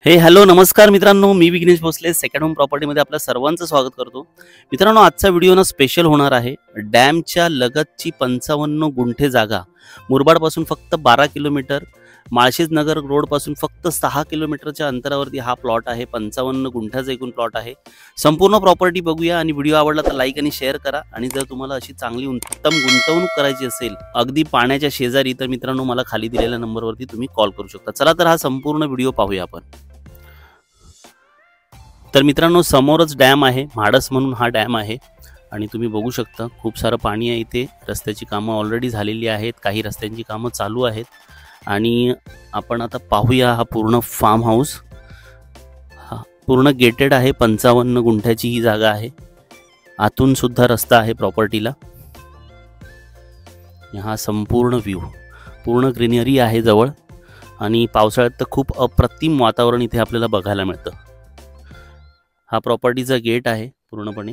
हे हॅलो नमस्कार मित्रांनो, मी विघ्नेश भोसले सेकंड होम प्रॉपर्टीमध्ये आपल्या सर्वांचं स्वागत करतो। मित्रांनो, आजचा व्हिडिओ ना स्पेशल होणार आहे। डॅमच्या लगतची 55 गुंठे जागा, मुरबाडपासून फक्त 12 किलोमीटर, माळशेज नगर रोडपासून फक्त 6 किलोमीटरच्या अंतरावरती हा प्लॉट आहे। 55 गुंठ्याचा एकूण प्लॉट आहे। संपूर्ण प्रॉपर्टी बघूया आणि व्हिडिओ आवडला तर लाईक आणि शेअर करा। आणि जर तुम्हाला अशी चांगली उत्तम गुंतवणूक करायची असेल अगदी पाण्याच्या शेजारी, तर मित्रांनो मला खाली दिलेल्या नंबरवरती तुम्ही कॉल करू शकता। चला तर हा संपूर्ण व्हिडिओ पाहूया आपण। तर मित्रांनो, समोरच डॅम आहे, म्हाडस म्हणून हा डॅम आहे आणि तुम्ही बघू शकता खूप सारं पाणी आहे इथे। रस्त्याची कामं ऑलरेडी झालेली आहेत, काही रस्त्यांची कामं चालू आहेत आणि आपण आता पाहूया हा पूर्ण फार्म हाऊस। हा पूर्ण गेटेड आहे, 55 गुंठ्याची ही जागा आहे। आतून सुद्धा रस्ता आहे प्रॉपर्टीला। हा संपूर्ण व्ह्यू, पूर्ण ग्रीनरी आहे जवळ आणि पावसाळ्यात तर खूप अप्रतिम वातावरण इथे आपल्याला बघायला मिळतं। हा प्रॉपर्टीचा गेट आहे पूर्णपणे।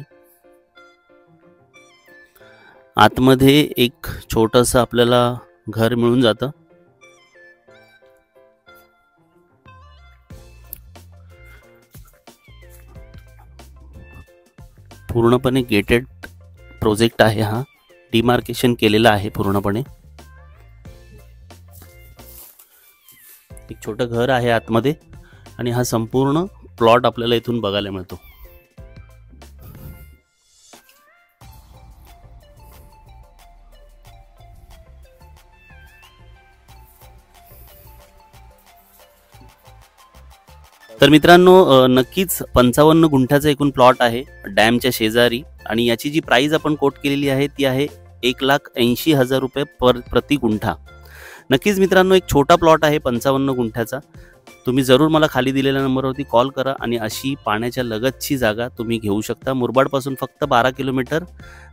आतमध्ये एक छोटंसं आपल्याला घर मिळून जातं। पूर्णपणे गेटेड प्रोजेक्ट आहे हा, डिमार्केशन केलेला आहे पूर्णपणे। एक छोटं घर आहे आतमध्ये आणि हा संपूर्ण प्लॉट आपल्याला इथून बघायला मिळतो। तर मित्रांनो, नक्कीच 55 गुंठ्याचा एकूण प्लॉट आहे डॅमच्या शेजारी आणि याची जी प्राइस आपण कोट केलेली आहे ती आहे 1,80,000 रुपये प्रति गुंठा। नक्कीच मित्रांनो, एक छोटा प्लॉट आहे 55 गुंठ्याचा। तुम्ही जरूर मला खाली दिलेल्या नंबरवरती कॉल करा आणि अशी पाण्याच्या लगतची जागा तुम्ही घेऊ शकता। मुरबाडपासून फक्त 12 किलोमीटर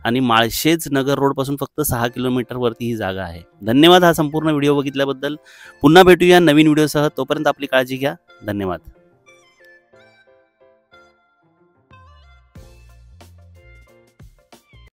आणि माळशेज नगर रोडपासून फक्त 6 किलोमीटरवरती ही जागा आहे। धन्यवाद हा संपूर्ण व्हिडिओ बघितल्याबद्दल। पुन्हा भेटूया नवीन व्हिडिओसह, तोपर्यंत आपली काळजी घ्या। धन्यवाद।